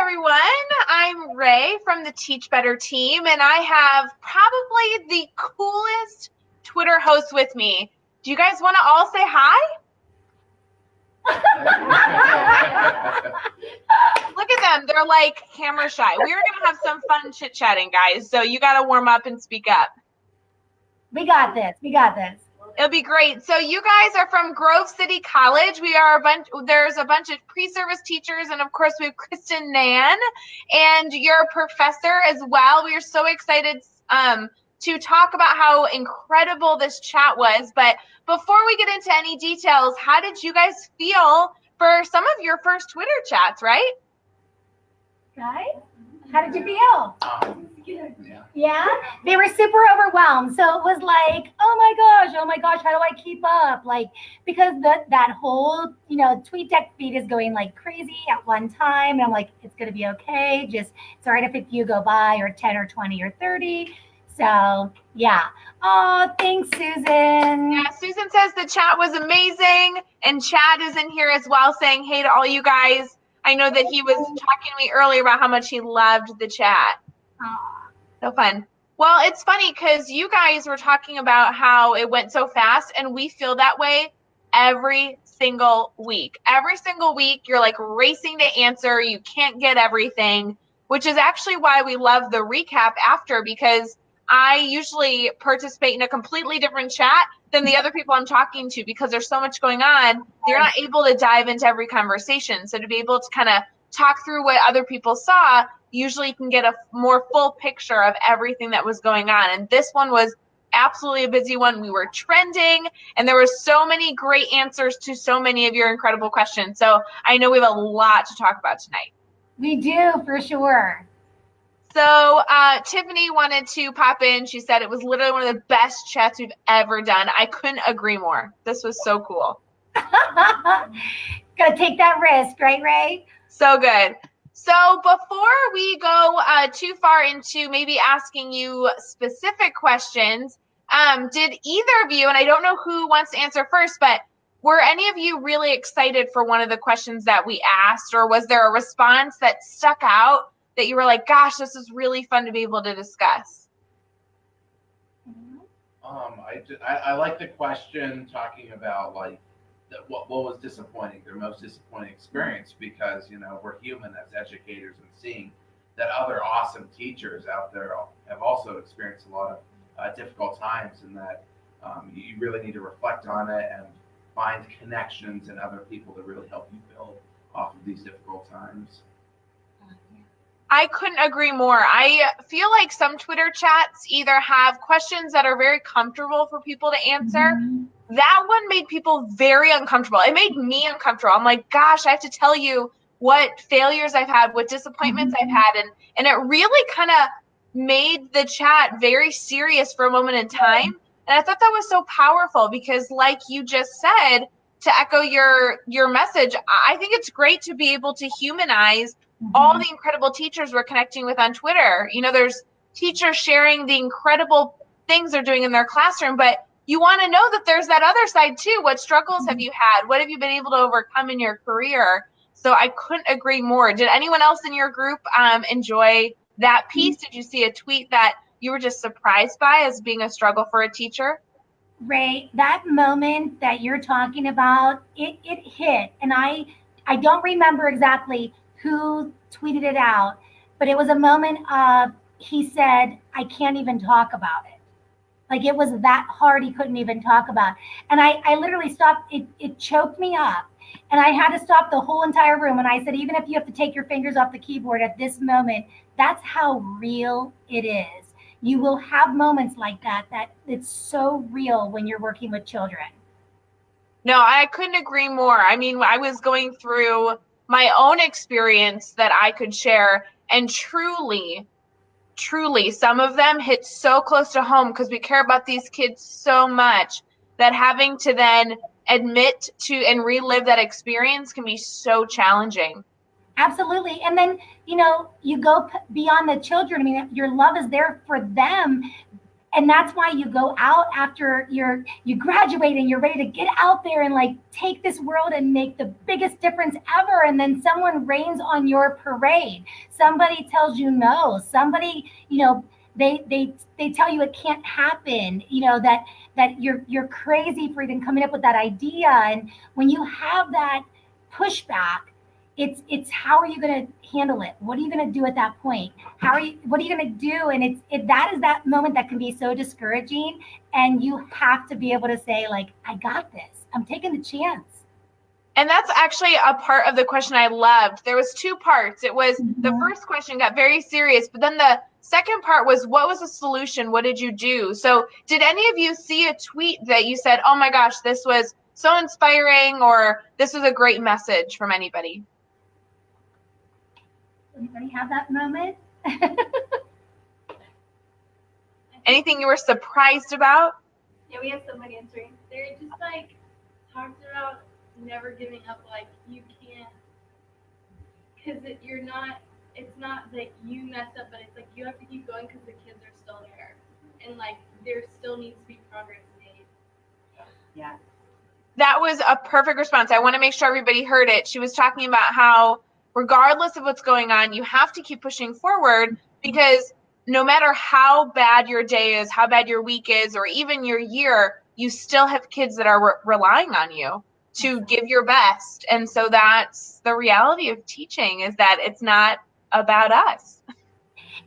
everyone. I'm Ray from the Teach Better team, and I have probably the coolest Twitter host with me. Do you guys want to all say hi? Look at them. They're like camera shy. We are going to have some fun chit-chatting, guys, so you got to warm up and speak up. We got this. It'll be great. So you guys are from Grove City College. There's a bunch of pre-service teachers, and of course we have Kristen Nan, and you're a professor as well. We are so excited to talk about how incredible this chat was. But before we get into any details, how did you guys feel for some of your first Twitter chats, right? Guys, how did you feel? Yeah, they were super overwhelmed. So it was like, oh my gosh, how do I keep up? Like, because that whole, tweet deck feed is going like crazy at one time. And I'm like, it's going to be okay. Just, it's all right if a few go by, or 10 or 20 or 30. So yeah. Oh, thanks, Susan. Yeah, Susan says the chat was amazing. And Chad is in here as well saying, hey to all you guys. I know that he was talking to me earlier about how much he loved the chat. So fun. Well, it's funny because you guys were talking about how it went so fast, and we feel that way every single week. Every single week, you're like racing to answer. You can't get everything, which is actually why we love the recap after, because I usually participate in a completely different chat than the other people I'm talking to because there's so much going on. You're not able to dive into every conversation. So to be able to kind of talk through what other people saw, usually you can get a more full picture of everything that was going on. And this one was absolutely a busy one. We were trending, and there were so many great answers to so many of your incredible questions. So I know we have a lot to talk about tonight. We do, for sure. So Tiffany wanted to pop in. She said it was literally one of the best chats we've ever done. I couldn't agree more. This was so cool. Gotta take that risk, right, Ray? So good. So before we go too far into maybe asking you specific questions, did either of you, and I don't know who wants to answer first, but were any of you really excited for one of the questions that we asked, or was there a response that stuck out that you were like, gosh, this is really fun to be able to discuss? I like the question talking about like what was disappointing, their most disappointing experience, because we're human as educators, and seeing that other awesome teachers out there have also experienced a lot of difficult times, and that you really need to reflect on it and find connections and other people to really help you build off of these difficult times. I couldn't agree more. I feel like some Twitter chats either have questions that are very comfortable for people to answer. Mm-hmm. That one made people very uncomfortable. It made me uncomfortable. I'm like, gosh, I have to tell you what failures I've had, what disappointments I've had. And it really kind of made the chat very serious for a moment in time. And I thought that was so powerful because, like you just said, to echo your message, I think it's great to be able to humanize all the incredible teachers we're connecting with on Twitter. There's teachers sharing the incredible things they're doing in their classroom, but you want to know that there's that other side too. What struggles have you had? What have you been able to overcome in your career? So I couldn't agree more. Did anyone else in your group enjoy that piece? Did you see a tweet that you were just surprised by as being a struggle for a teacher? Ray, that moment that you're talking about, it hit. And I don't remember exactly who tweeted it out, but it was a moment of, he said, I can't even talk about it. Like, it was that hard, he couldn't even talk about it. And I literally stopped, it choked me up. And I had to stop the whole entire room. And I said, even if you have to take your fingers off the keyboard at this moment, that's how real it is. You will have moments like that it's so real when you're working with children. No, I couldn't agree more. I mean, I was going through my own experience that I could share, and truly, some of them hit so close to home because we care about these kids so much that having to then admit to and relive that experience can be so challenging. Absolutely. And then, you go beyond the children. I mean, your love is there for them, And that's why you go out after you graduate and you're ready to get out there and like take this world and make the biggest difference ever. And then someone rains on your parade. Somebody tells you no. Somebody, they tell you it can't happen. That you're crazy for even coming up with that idea. And when you have that pushback, it's how are you going to handle it? What are you going to do at that point? What are you going to do? And that is that moment that can be so discouraging, and you have to be able to say, like, I got this. I'm taking the chance. And that's actually a part of the question I loved. There was two parts. It was the first question got very serious, but then the second part was, what was the solution? What did you do? So did any of you see a tweet that you said, oh my gosh, this was so inspiring, or this was a great message from anybody? Anybody have that moment? Anything you were surprised about? Yeah, we have somebody answering. They're just like talked about never giving up. Like you can't, because it's not that you messed up, but it's like you have to keep going because the kids are still there, and like there still needs to be progress made. Yeah. That was a perfect response. I want to make sure everybody heard it. She was talking about how regardless of what's going on, you have to keep pushing forward, because no matter how bad your day is, how bad your week is, or even your year, you still have kids that are relying on you to give your best. And so that's the reality of teaching, is that it's not about us.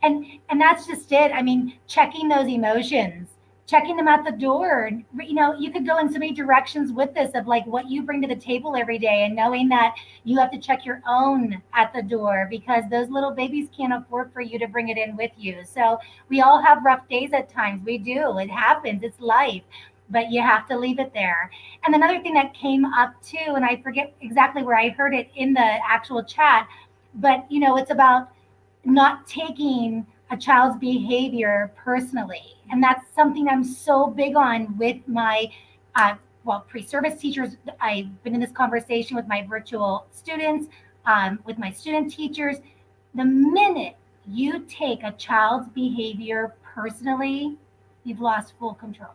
And that's just it. I mean, checking those emotions, checking them at the door. You could go in so many directions with this of like what you bring to the table every day, and knowing that you have to check your own at the door, because those little babies can't afford for you to bring it in with you. So we all have rough days at times. We do. It happens. It's life. But you have to leave it there. And another thing that came up too, and I forget exactly where I heard it in the actual chat, but it's about not taking a child's behavior personally. And that's something I'm so big on with my pre-service teachers. I've been in this conversation with my virtual students, with my student teachers. The minute you take a child's behavior personally, you've lost full control.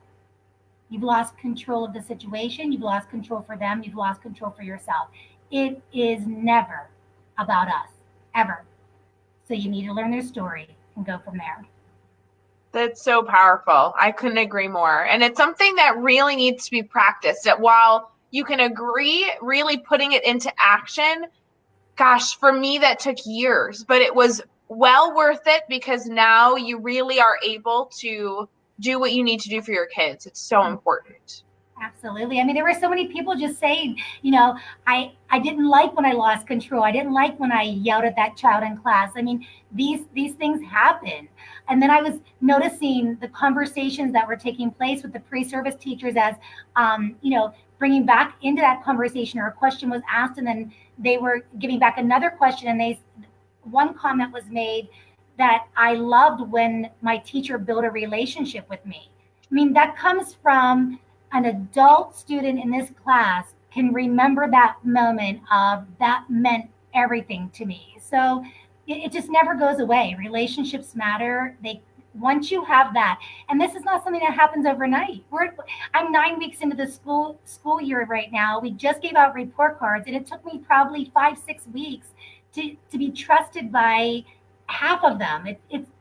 You've lost control of the situation. You've lost control for them. You've lost control for yourself. It is never about us, ever. So you need to learn their story and go from there. That's so powerful. I couldn't agree more. And it's something that really needs to be practiced. That while you can agree, really putting it into action, gosh, for me, that took years, but it was well worth it, because now you really are able to do what you need to do for your kids. It's so important. Absolutely. I mean, there were so many people just saying, I didn't like when I lost control. I didn't like when I yelled at that child in class. I mean, these things happen. And then I was noticing the conversations that were taking place with the pre-service teachers as, bringing back into that conversation, or a question was asked, and then they were giving back another question. And one comment was made that I loved when my teacher built a relationship with me. I mean, that comes from an adult student in this class can remember that moment of that meant everything to me. So it just never goes away. Relationships matter. Once you have that, and this is not something that happens overnight. I'm 9 weeks into the school year right now. We just gave out report cards, and it took me probably 5-6 weeks to be trusted by half of them.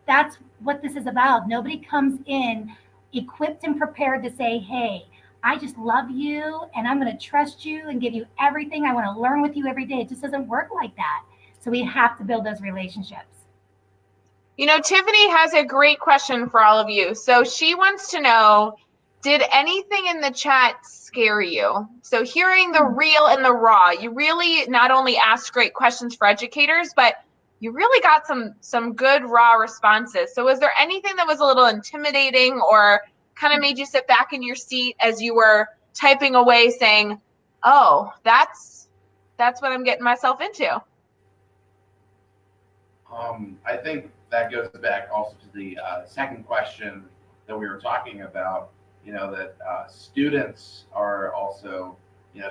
That's what this is about. Nobody comes in equipped and prepared to say, hey, I just love you and I'm going to trust you and give you everything. I want to learn with you every day. It just doesn't work like that. So we have to build those relationships. Tiffany has a great question for all of you. So she wants to know, did anything in the chat scare you? So hearing the real and the raw, you really not only asked great questions for educators, but you really got some good raw responses. So was there anything that was a little intimidating or kind of made you sit back in your seat as you were typing away saying, oh, that's what I'm getting myself into? I think that goes back also to the second question that we were talking about, that students are also,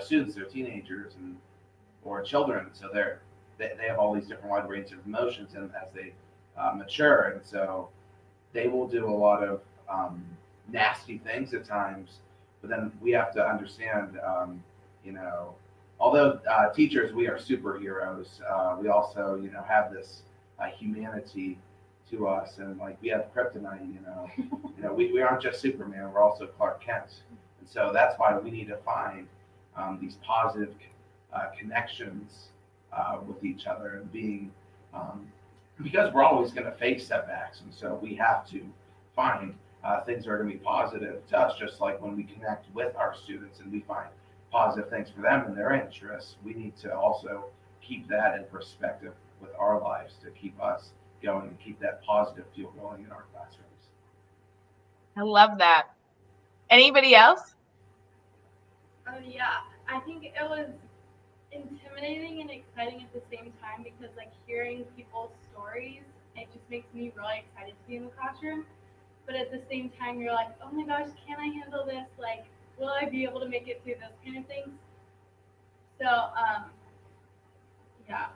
students, they're teenagers or children. So they have all these different wide range of emotions, and as they mature, and so they will do a lot of nasty things at times. But then we have to understand, although teachers, we are superheroes, we also, have this humanity to us, and like we have kryptonite, we aren't just Superman, we're also Clark Kent. And so that's why we need to find these positive connections with each other, and being, because we're always going to face setbacks, and so we have to find things that are going to be positive to us, just like when we connect with our students and we find positive things for them and their interests, we need to also keep that in perspective with our lives to keep us going and keep that positive feel going in our classrooms. I love that. Anybody else? Oh yeah, I think it was intimidating and exciting at the same time, because like hearing people's stories, it just makes me really excited to be in the classroom. But at the same time, you're like, oh my gosh, can I handle this? Like, will I be able to make it through those kind of things? So, yeah.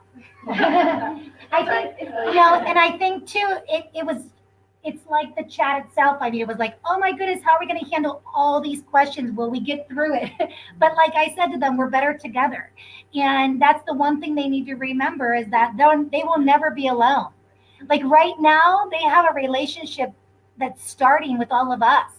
I think, and I think too, it's like the chat itself. I mean, it was like, oh my goodness, how are we going to handle all these questions? Will we get through it? But like I said to them, we're better together. And that's the one thing they need to remember, is that they will never be alone. Like right now, they have a relationship that's starting with all of us.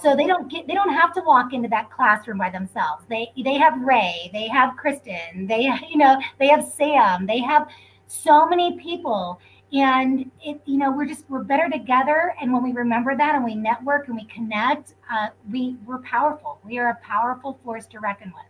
So they don't have to walk into that classroom by themselves. They have Ray, they have Kristen, they have Sam, they have so many people, and we're better together. And when we remember that and we network and we connect, we're powerful. We are a powerful force to reckon with.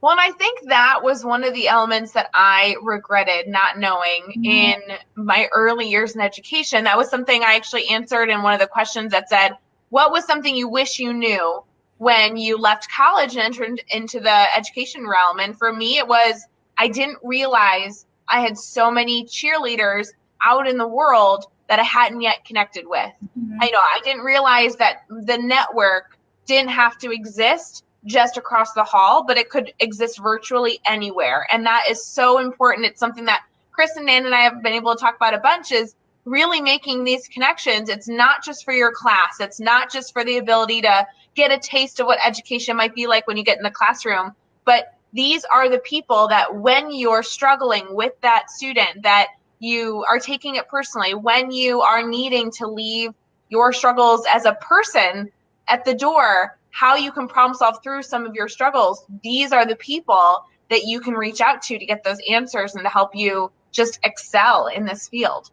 Well, and I think that was one of the elements that I regretted not knowing in my early years in education. That was something I actually answered in one of the questions that said, what was something you wish you knew when you left college and entered into the education realm? And for me, it was, I didn't realize I had so many cheerleaders out in the world that I hadn't yet connected with. I didn't realize that the network didn't have to exist just across the hall, but it could exist virtually anywhere. And that is so important. It's something that Kristen Nan and I have been able to talk about a bunch, is really making these connections. It's not just for your class. It's not just for the ability to get a taste of what education might be like when you get in the classroom, but these are the people that when you're struggling with that student, that you are taking it personally, when you are needing to leave your struggles as a person at the door, how you can problem solve through some of your struggles, these are the people that you can reach out to get those answers and to help you just excel in this field.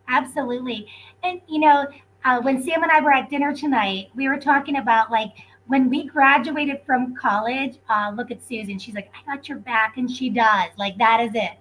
Absolutely. And, when Sam and I were at dinner tonight, we were talking about like when we graduated from college. Look at Susan. She's like, I got your back. And she does. Like, that is it.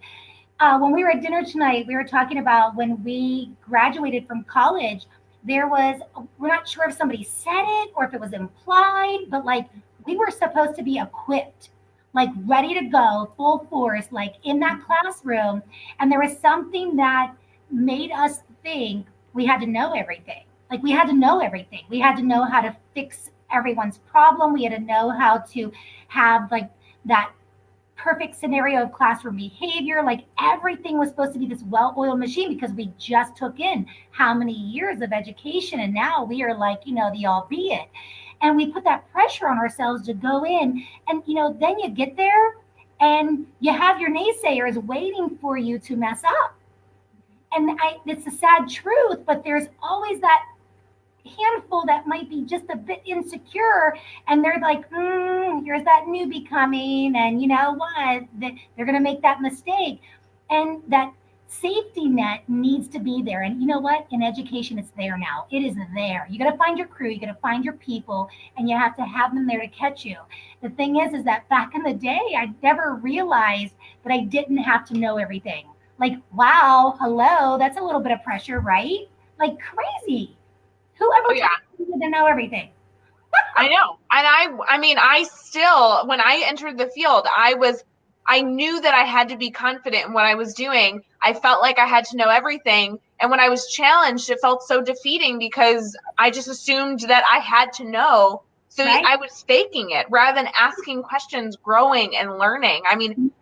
When we were at dinner tonight, we were talking about when we graduated from college, we're not sure if somebody said it or if it was implied, but like we were supposed to be equipped, like ready to go full force, like in that classroom. And there was something that made us think we had to know everything. Like we had to know everything. We had to know how to fix everyone's problem. We had to know how to have like that perfect scenario of classroom behavior. Like everything was supposed to be this well-oiled machine, because we just took in how many years of education, and now we are like, the albeit. And we put that pressure on ourselves to go in, and then you get there and you have your naysayers waiting for you to mess up. And it's a sad truth, but there's always that handful that might be just a bit insecure, and they're like, here's that newbie coming, and you know what, they're going to make that mistake. And that safety net needs to be there. And you know what, in education, it's there now. It is there. You got to find your crew, you got to find your people, and you have to have them there to catch you. The thing is that back in the day, I never realized that I didn't have to know everything. Like, wow, hello, that's a little bit of pressure, right? Like crazy. Whoever told you to know everything? I know. And I still, when I entered the field, I knew that I had to be confident in what I was doing. I felt like I had to know everything. And when I was challenged, it felt so defeating, because I just assumed that I had to know. So right? I was faking it rather than asking questions, growing and learning.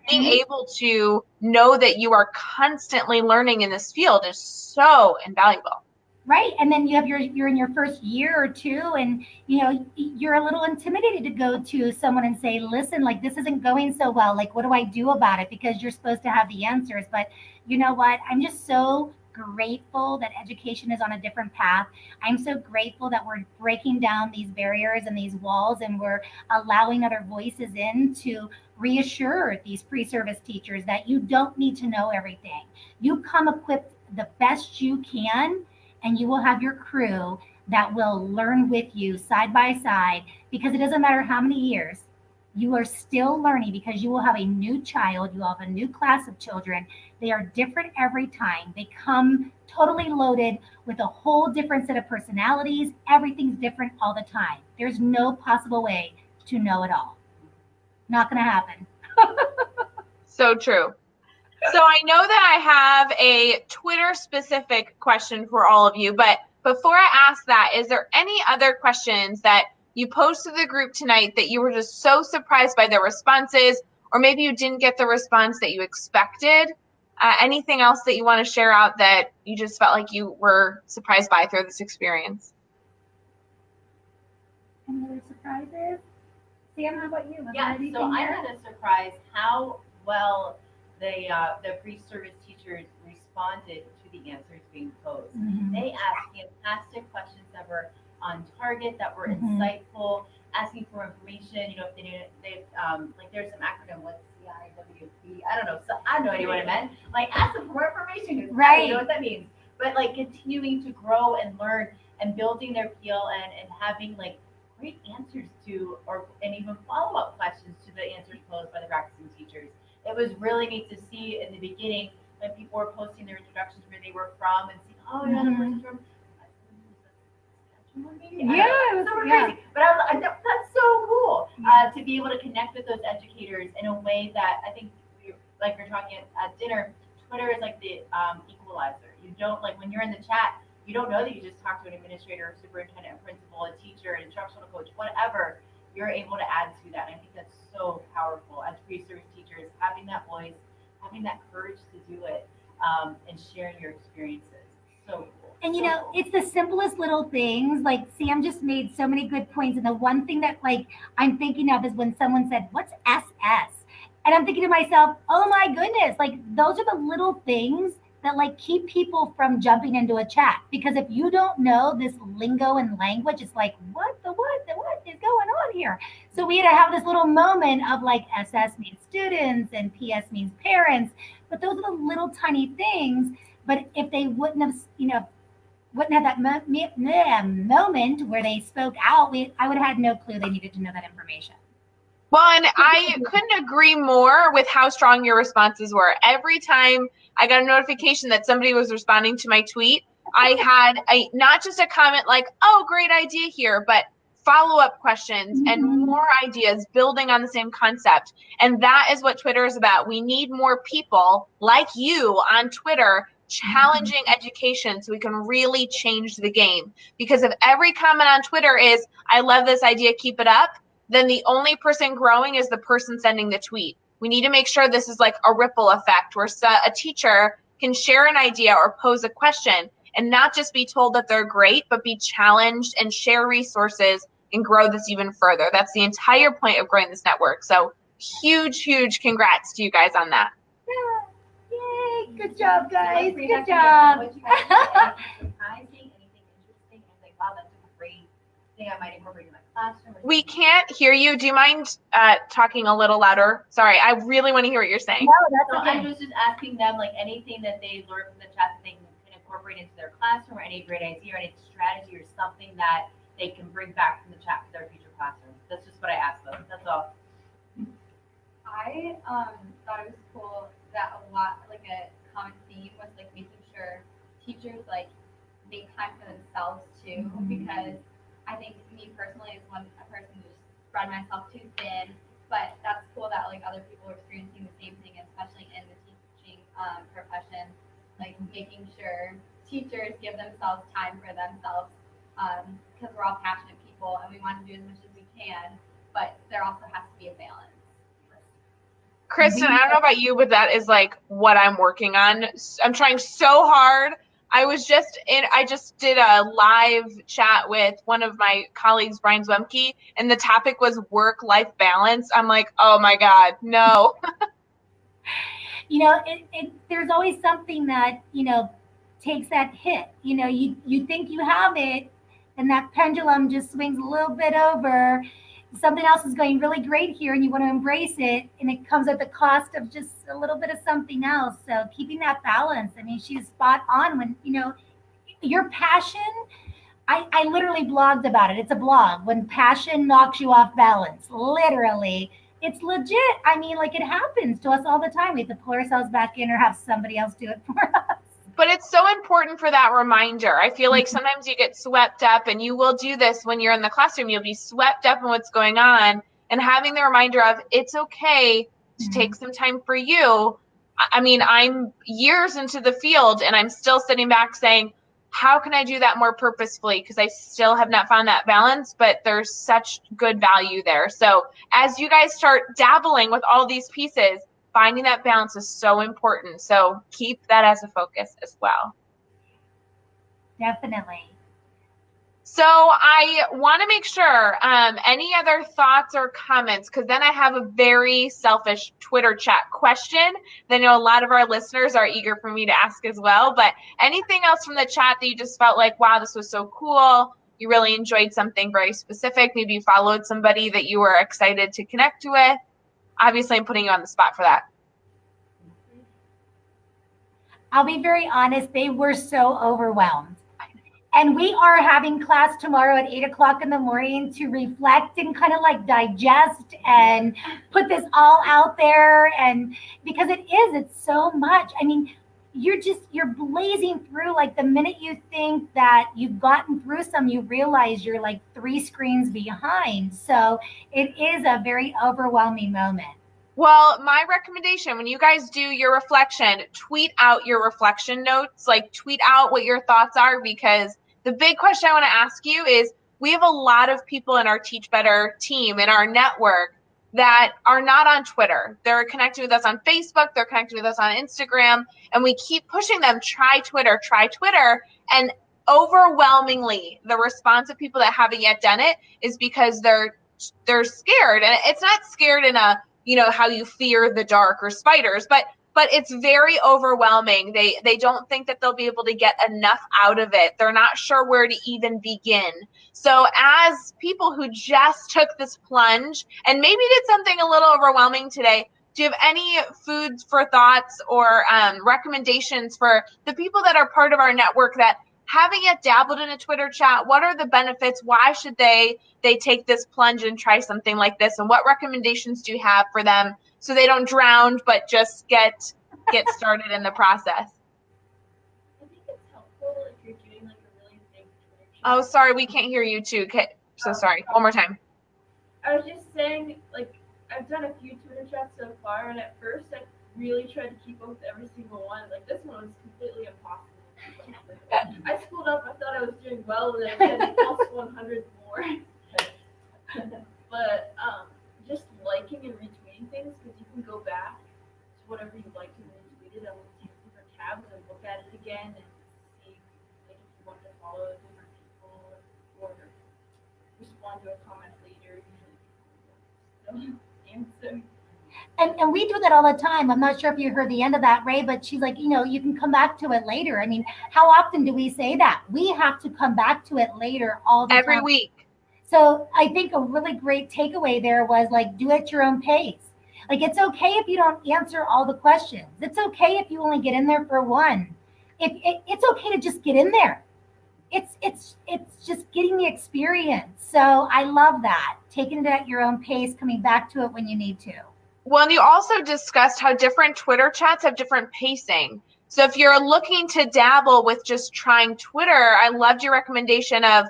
Being able to know that you are constantly learning in this field is so invaluable. Right. And then you're in your first year or two, and you're a little intimidated to go to someone and say, listen, like this isn't going so well. Like, what do I do about it? Because you're supposed to have the answers. But you know what? I'm just so grateful that education is on a different path. I'm so grateful that we're breaking down these barriers and these walls, and we're allowing other voices in to reassure these pre-service teachers that you don't need to know everything. You come equipped the best you can, and you will have your crew that will learn with you side by side, because it doesn't matter how many years, you are still learning, because you will have a new child, you will have a new class of children. They are different every time. They come totally loaded with a whole different set of personalities. Everything's different all the time. There's no possible way to know it all. Not going to happen. So true. So I know that I have a Twitter specific question for all of you, but before I ask that, is there any other questions that you posed to the group tonight that you were just so surprised by the responses, or maybe you didn't get the response that you expected? Anything else that you want to share out that you just felt like you were surprised by through this experience? Any other surprises? Sam, how about you? Yeah, so I had a surprise how well the pre-service teachers responded to the answers being posed. Mhm. They asked fantastic questions that were on target, that were Mhm. insightful, asking for information. If they didn't, like there's some acronym, what's CIWP? I don't know. So I have no idea what it meant. Like, ask them for more information. 'Cause I don't know what that means. But like continuing to grow and learn and building their PL and having like great answers to, and even follow-up questions to the answers posed by the practicing teachers. It was really neat to see in the beginning when people were posting their introductions, where they were from, and seeing, oh, yeah, the person's from. Yeah, it was crazy. But that's so cool to be able to connect with those educators in a way that I think, like we were talking at dinner, Twitter is like the equalizer. You don't, like when you're in the chat, you don't know that you just talked to an administrator, superintendent, a principal, a teacher, an instructional coach, whatever. You're able to add to that. And I think that's so powerful as pre-service teachers, having that voice, having that courage to do it, and sharing your experiences. So cool. And so cool. it's the simplest little things. Like Sam just made so many good points. And the one thing that like I'm thinking of is when someone said, "What's SS?" And I'm thinking to myself, "Oh my goodness!" Like those are the little things that like keep people from jumping into a chat. Because if you don't know this lingo and language, it's like, what is going on here? So we had to have this little moment of like SS means students and PS means parents. But those are the little tiny things. But if they wouldn't have, wouldn't have that moment where they spoke out, I would have had no clue they needed to know that information. Well, and I couldn't agree more with how strong your responses were. Every time I got a notification that somebody was responding to my tweet, I had not just a comment like, oh, great idea here, but follow-up questions and more ideas building on the same concept. And that is what Twitter is about. We need more people like you on Twitter challenging education so we can really change the game. Because if every comment on Twitter is, I love this idea, keep it up, then the only person growing is the person sending the tweet. We need to make sure this is like a ripple effect where a teacher can share an idea or pose a question and not just be told that they're great, but be challenged and share resources and grow this even further. That's the entire point of growing this network. So huge congrats to you guys on that. Yeah. Yay, good job, guys. Good job. What you guys think, anything interesting, and like, wow, that's a great thing I might incorporate in my classroom. We can't hear you. Do you mind talking a little louder? Sorry, I really want to hear what you're saying. No, that's So okay. I'm just asking them, like, anything that they learned from the chat that they can incorporate into their classroom, or any great idea, or any strategy, or something that they can bring back from the chat to their future classrooms. That's just what I asked them. That's all. I thought it was cool that a lot, like a common theme was like making sure teachers like make time for themselves too, because I think me personally is a person who just spread myself too thin, but that's cool that like other people are experiencing the same thing, especially in the teaching profession, like making sure teachers give themselves time for themselves, because we're all passionate people and we want to do as much as we can, but there also has to be a balance. Kristen, I don't know about you, but that is like what I'm working on. I'm trying so hard I just did a live chat with one of my colleagues, Brian Zwemke, and the topic was work-life balance. I'm like, oh my God, no. You know, there's always something that, takes that hit. You think you have it, and that pendulum just swings a little bit over. Something else is going really great here, and you want to embrace it, and it comes at the cost of just a little bit of something else. So keeping that balance. I mean, she's spot on when, your passion. I literally blogged about it. It's a blog. When passion knocks you off balance, literally. It's legit. I mean, like, it happens to us all the time. We have to pull ourselves back in or have somebody else do it for us. But it's so important for that reminder. I feel like sometimes you get swept up, and you will do this when you're in the classroom. You'll be swept up in what's going on, and having the reminder of it's okay to take some time for you. I mean, I'm years into the field, and I'm still sitting back saying, how can I do that more purposefully? Because I still have not found that balance, but there's such good value there. So as you guys start dabbling with all these pieces, finding that balance is so important. So keep that as a focus as well. Definitely. So I want to make sure, any other thoughts or comments, because then I have a very selfish Twitter chat question that I know a lot of our listeners are eager for me to ask as well. But anything else from the chat that you just felt like, wow, this was so cool. You really enjoyed something very specific. Maybe you followed somebody that you were excited to connect with. Obviously, I'm putting you on the spot for that. I'll be very honest, they were so overwhelmed. And we are having class tomorrow at 8 o'clock in the morning to reflect and kind of like digest and put this all out there. And because it's so much. I mean, you're blazing through. Like, the minute you think that you've gotten through some, you realize you're like 3 screens behind. So it is a very overwhelming moment. Well, my recommendation, when you guys do your reflection, tweet out your reflection notes, like tweet out what your thoughts are, because the big question I want to ask you is, we have a lot of people in our Teach Better team, in our network, that are not on Twitter. They're connected with us on Facebook. They're connected with us on Instagram. And we keep pushing them, try Twitter, try Twitter. And overwhelmingly, the response of people that haven't yet done it is because they're scared. And it's not scared in a, how you fear the dark or spiders, but it's very overwhelming. They don't think that they'll be able to get enough out of it. They're not sure where to even begin. So as people who just took this plunge and maybe did something a little overwhelming today, do you have any food for thoughts or recommendations for the people that are part of our network that haven't yet dabbled in a Twitter chat? What are the benefits? Why should they take this plunge and try something like this? And what recommendations do you have for them so they don't drown, but just get started in the process? I think it's helpful if you're doing like a really big Twitter chat. Oh, sorry, we can't hear you too. So sorry. One more time. I was just saying, like, I've done a few Twitter chats so far, and at first I really tried to keep up with every single one. Like, this one was completely impossible. I schooled up, I thought I was doing well, and then I had plus 100 more. But just liking and retweeting things, because you can go back to whatever you liked and retweeted on different tabs and look at it again and see, like, if you want to follow different people or respond to a comment later. Usually answer. And we do that all the time. I'm not sure if you heard the end of that, Ray, but she's like, you can come back to it later. I mean, how often do we say that? We have to come back to it later all the time. Every week. So I think a really great takeaway there was, like, do it at your own pace. Like, it's okay if you don't answer all the questions. It's okay if you only get in there for one. It's okay to just get in there. It's just getting the experience. So I love that. Taking it at your own pace, coming back to it when you need to. Well, and you also discussed how different Twitter chats have different pacing. So if you're looking to dabble with just trying Twitter, I loved your recommendation of,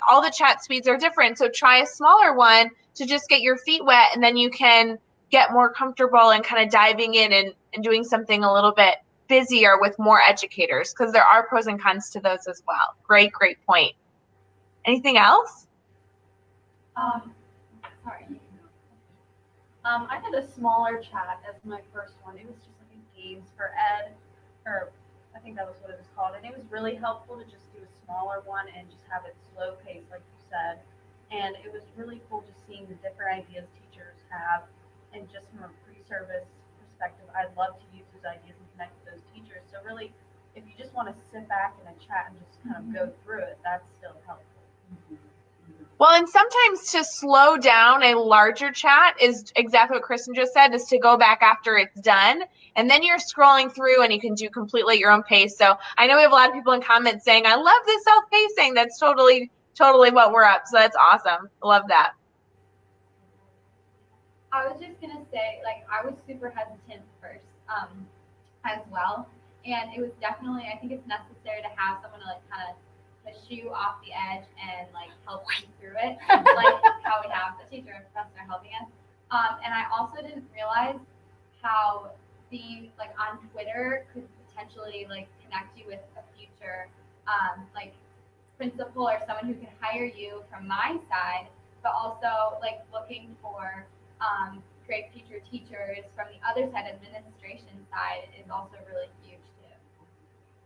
all the chat speeds are different. So try a smaller one to just get your feet wet, and then you can get more comfortable and kind of diving in and doing something a little bit busier with more educators, because there are pros and cons to those as well. Great point. Anything else? Sorry. I had a smaller chat as my first one. It was just like a games for ed, or I think that was what it was called. And it was really helpful to just do a smaller one and just have it slow paced, like you said. And it was really cool just seeing the different ideas teachers have. And just from a pre-service perspective, I'd love to use those ideas and connect with those teachers. So really, if you just want to sit back in a chat and just kind of go through it, that's still helpful. Well, and sometimes to slow down a larger chat is exactly what Kristen just said, is to go back after it's done. And then you're scrolling through and you can do completely at your own pace. So I know we have a lot of people in comments saying, I love this self-pacing. That's totally what we're up. So that's awesome. I love that. I was just gonna say, like, I was super hesitant first, as well, and it was definitely, I think it's necessary to have someone to like kind of push you off the edge and like help you through it, like how we have the teacher and professor helping us. And I also didn't realize how being like on Twitter could potentially like connect you with a future like principal or someone who can hire you from my side, but also like looking for great future teachers from the other side, administration side, is also really huge too.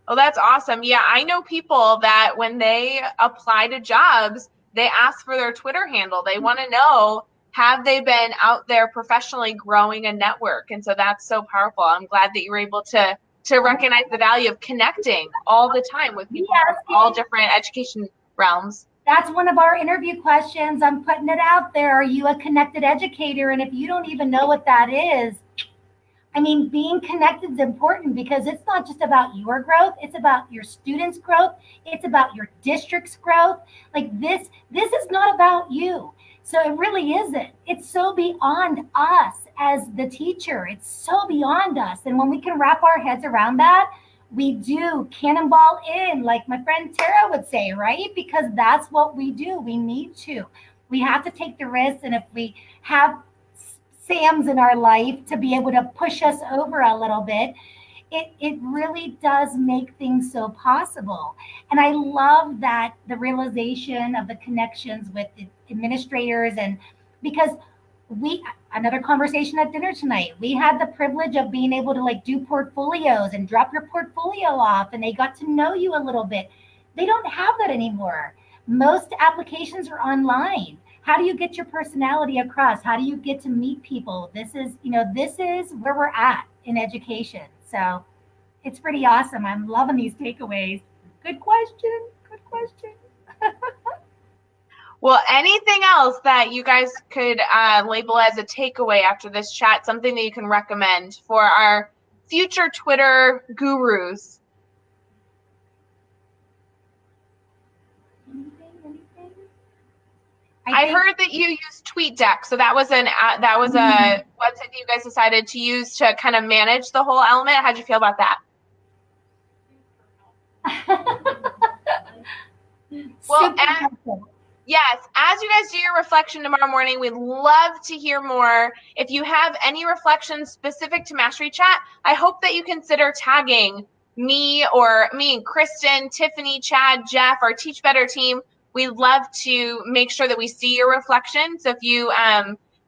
Oh, that's awesome. Yeah, I know people that when they apply to jobs, they ask for their Twitter handle. They want to know, have they been out there professionally growing a network? And so that's so powerful. I'm glad that you were able to recognize the value of connecting all the time with people from all different education realms. That's one of our interview questions. I'm putting it out there. Are you a connected educator? And if you don't even know what that is, I mean, being connected is important because it's not just about your growth. It's about your students' growth. It's about your district's growth. Like this is not about you. So it really isn't. It's so beyond us as the teacher. It's so beyond us. And when we can wrap our heads around that, we do cannonball in, like my friend Tara would say, right? Because that's what we do. We need to. We have to take the risks. And if we have Sam's in our life to be able to push us over a little bit, it really does make things so possible. And I love that the realization of the connections with the administrators, and because another conversation at dinner tonight, we had the privilege of being able to like do portfolios and drop your portfolio off, and they got to know you a little bit. They don't have that anymore. Most applications are online. How do you get your personality across? How do you get to meet people? This is where we're at in education. So it's pretty awesome. I'm loving these takeaways. Good question. Good question. Well, anything else that you guys could label as a takeaway after this chat, something that you can recommend for our future Twitter gurus? Anything? I heard that you used TweetDeck, so that was a website that you guys decided to use to kind of manage the whole element. How'd you feel about that? Well, yes, as you guys do your reflection tomorrow morning, we'd love to hear more. If you have any reflections specific to Mastery Chat, I hope that you consider tagging me and Kristen, Tiffany, Chad, Jeff, our Teach Better team. We'd love to make sure that we see your reflection. So if you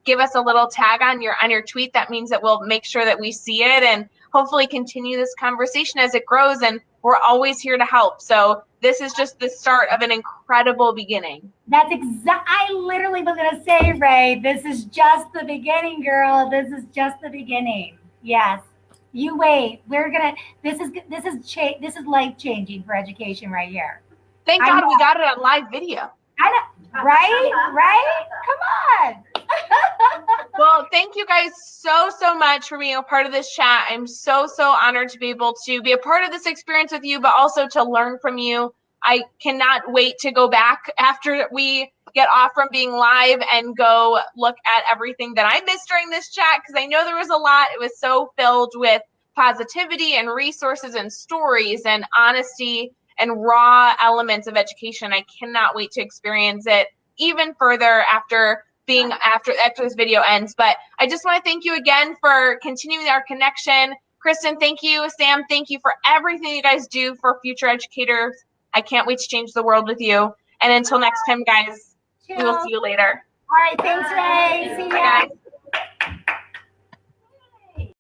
give us a little tag on your tweet, that means that we'll make sure that we see it and hopefully continue this conversation as it grows. And we're always here to help. So this is just the start of an incredible beginning. That's I literally was going to say, Ray, this is just the beginning, girl. This is just the beginning. Yes. You wait. This is life-changing for education right here. Thank God we got it on live video. I know, right? Come on. Well, thank you guys so much for being a part of this chat. I'm so honored to be able to be a part of this experience with you, but also to learn from you. I cannot wait to go back after we get off from being live and go look at everything that I missed during this chat, because I know there was a lot. It was so filled with positivity and resources and stories and honesty and raw elements of education. I cannot wait to experience it even further after this video ends. But I just want to thank you again for continuing our connection. Kristen, thank you. Sam, thank you for everything you guys do for future educators. I can't wait to change the world with you. And until next time, guys, we will see you later. All right, thanks, Ray. See ya. Bye, guys.